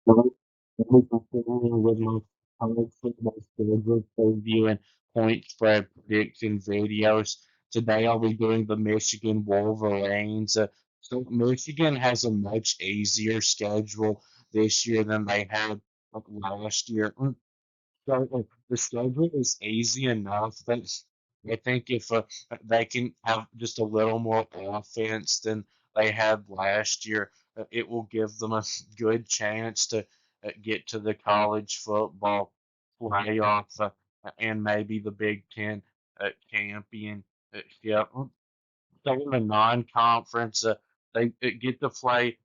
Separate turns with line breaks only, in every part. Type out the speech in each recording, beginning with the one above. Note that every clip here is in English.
So, let me continue with my college football schedule preview and point spread prediction videos. Today I'll be doing the Michigan Wolverines. So Michigan has a much easier schedule this year than they had last year. So the schedule is easy enough that I think if they can have just a little more offense than they had last year, it will give them a good chance to get to the college football playoff and maybe the Big Ten championship. So in the non-conference, they get to play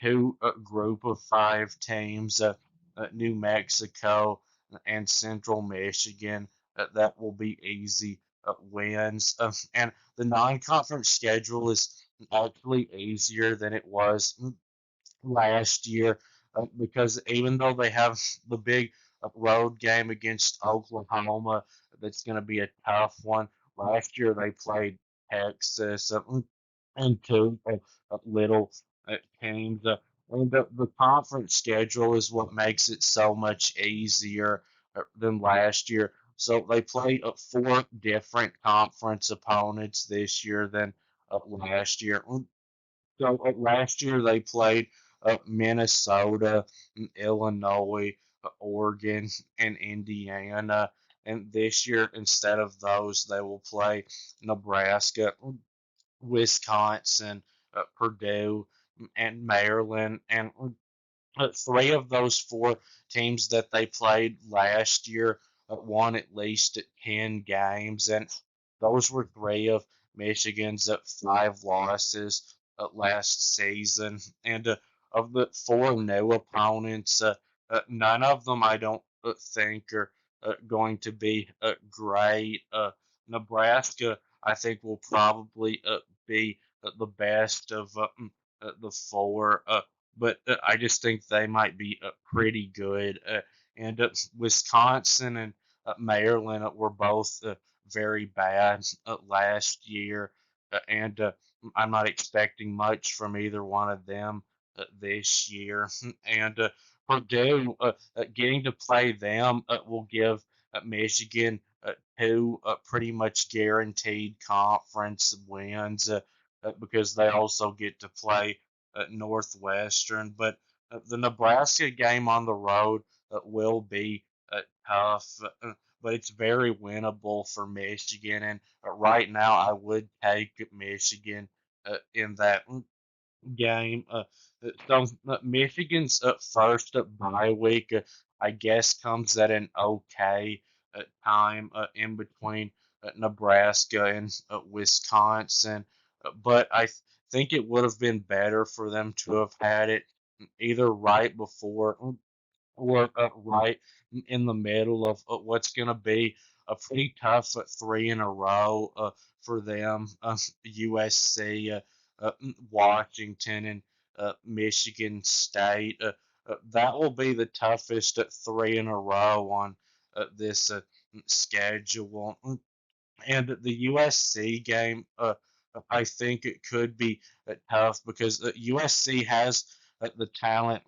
two group of five teams, New Mexico and Central Michigan. That will be easy wins. And the non-conference schedule is actually easier than it was last year because even though they have the big road game against Oklahoma, that's going to be a tough one. Last year they played Texas and two little teams. And the conference schedule is what makes it so much easier than last year. So they play four different conference opponents this year than last year. So last year they played Minnesota, Illinois, Oregon, and Indiana. And this year, instead of those, they will play Nebraska, Wisconsin, Purdue, and Maryland. And three of those four teams that they played last year won at least 10 games, and those were three of Michigan's five losses last season. And of the four new opponents, none of them I don't think are going to be great. Nebraska, I think, will probably be the best of the four. But I just think they might be pretty good. And Wisconsin and Maryland were both very bad last year, and I'm not expecting much from either one of them this year. And Purdue, getting to play them will give Michigan two pretty much guaranteed conference wins because they also get to play Northwestern. But the Nebraska game on the road will be tough, but it's very winnable for Michigan. And right now, I would take Michigan in that game. So Michigan's first bye week, I guess, comes at an okay time in between Nebraska and Wisconsin. But I think it would have been better for them to have had it either right before or right in the middle of what's going to be a pretty tough three in a row for them. USC, Washington, and Michigan State. That will be the toughest three in a row on this schedule. And the USC game, I think it could be tough because USC has the talent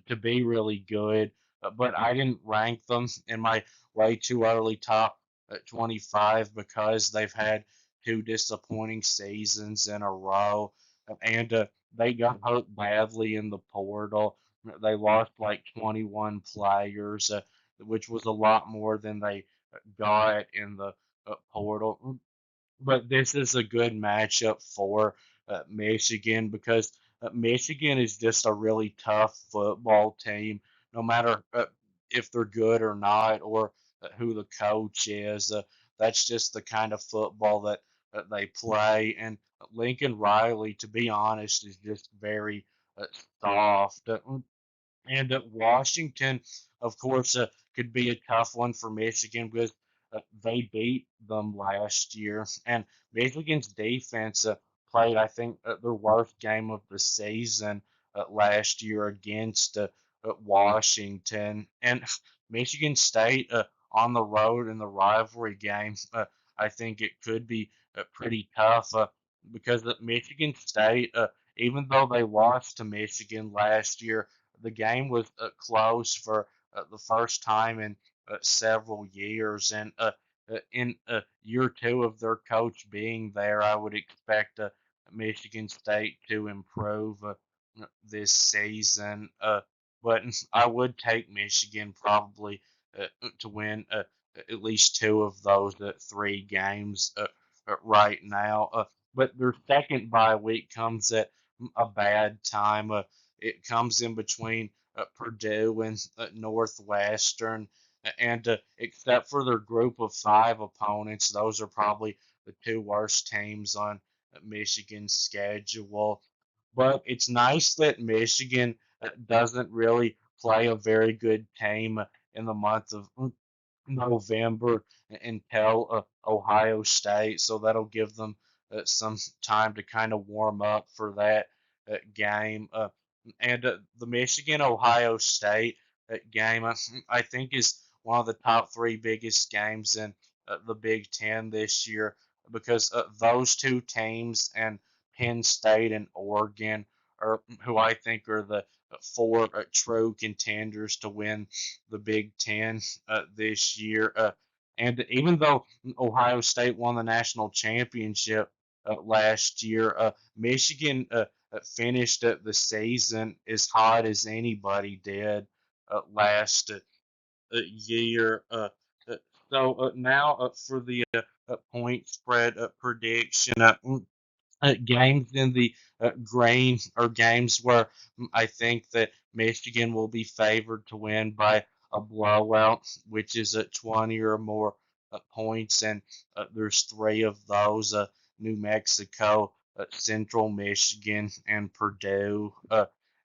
to be really good, but I didn't rank them in my way too early top 25 because they've had two disappointing seasons in a row, and they got hurt badly in the portal. They lost like 21 players, which was a lot more than they got in the portal. But this is a good matchup for Michigan because Michigan is just a really tough football team, no matter if they're good or not or who the coach is. That's just the kind of football that they play. And Lincoln Riley, to be honest, is just very uh, soft. And Washington, of course, could be a tough one for Michigan because they beat them last year. And Michigan's defense played, I think, their worst game of the season last year against Washington. And Michigan State on the road in the rivalry game, I think it could be pretty tough because Michigan State, even though they lost to Michigan last year, the game was close for the first time in several years, and in year two of their coach being there, I would expect Michigan State to improve this season. But I would take Michigan probably to win at least two of those three games right now. But their second bye week comes at a bad time. It comes in between Purdue and Northwestern, and except for their group of five opponents, those are probably the two worst teams on Michigan's schedule. But it's nice that Michigan doesn't really play a very good team in the month of November until Ohio State, so that'll give them some time to kind of warm up for that game. And the Michigan Ohio State game, I think, is one of the top three biggest games in the Big Ten this year because those two teams and Penn State and Oregon are who I think are the four true contenders to win the Big Ten this year. And even though Ohio State won the national championship last year, Michigan finished the season as hot as anybody did last year. Uh, now for the point spread prediction. Games in the green are games where I think that Michigan will be favored to win by a blowout, which is at 20 or more points, and there's three of those: New Mexico, Central Michigan, and Purdue.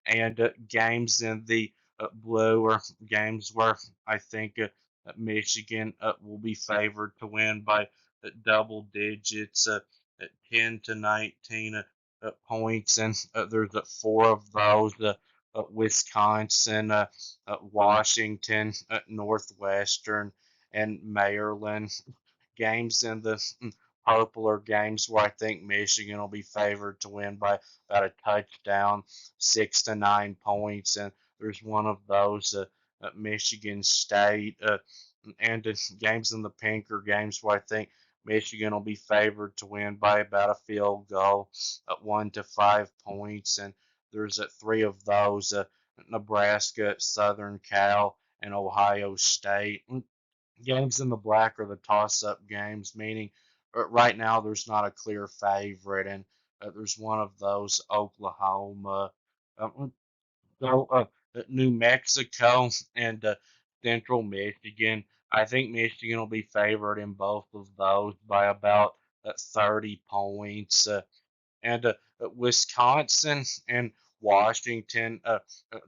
And games in the blue are games where I think Michigan will be favored to win by double digits. 10 to 19 points, and there's four of those: Wisconsin, Washington, Northwestern, and Maryland. Games in the purple are games where I think Michigan will be favored to win by about a touchdown, 6 to 9 points, and there's one of those Michigan State. And games in the pink are games where I think Michigan will be favored to win by about a field goal at 1 to 5 points, and there's three of those: Nebraska, Southern Cal, and Ohio State. Games in the black are the toss-up games, meaning right now there's not a clear favorite, and there's one of those: Oklahoma. Um, so New Mexico and Central Michigan. I think Michigan will be favored in both of those by about 30 points. And Wisconsin and Washington,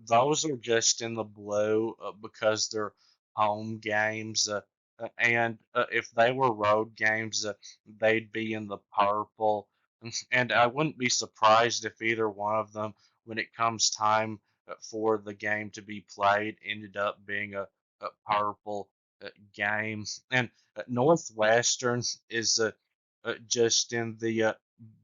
those are just in the blue because they're home games. And if they were road games, they'd be in the purple. And I wouldn't be surprised if either one of them, when it comes time for the game to be played, ended up being a purple game. And Northwestern is just in the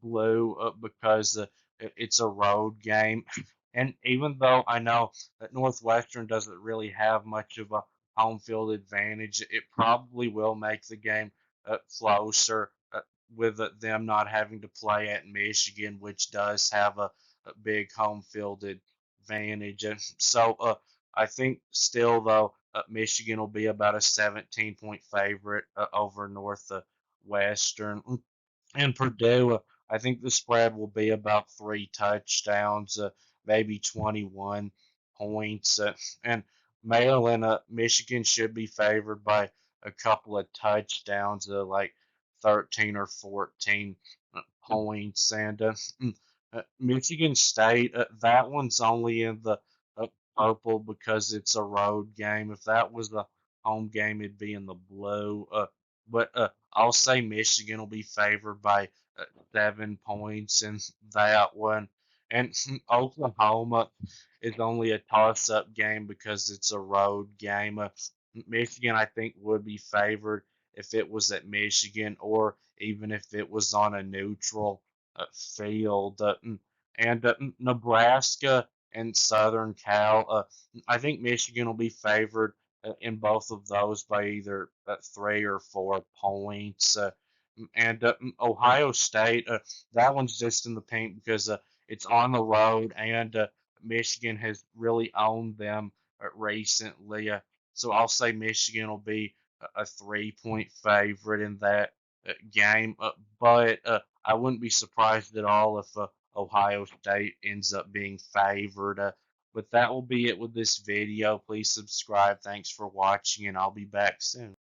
blue because it's a road game. And even though I know that Northwestern doesn't really have much of a home field advantage, it probably will make the game closer with them not having to play at Michigan, which does have a big home field advantage. And so I think still, though, Michigan will be about a 17-point favorite over Northwestern. And Purdue, I think the spread will be about three touchdowns, maybe 21 points. And Maryland, Michigan should be favored by a couple of touchdowns, like 13 or 14 points. And Michigan State, that one's only in the uh, purple because it's a road game. If that was the home game, it'd be in the blue. But I'll say Michigan will be favored by 7 points in that one. And Oklahoma is only a toss-up game because it's a road game. Michigan, I think, would be favored if it was at Michigan or even if it was on a neutral field. And Nebraska and Southern Cal. I think Michigan will be favored in both of those by either 3 or 4 points. And Ohio State, that one's just in the paint because it's on the road, and Michigan has really owned them recently. So I'll say Michigan will be a 3 point favorite in that game. But I wouldn't be surprised at all if Ohio State ends up being favored. But that will be it with this video. Please subscribe. Thanks for watching, and I'll be back soon.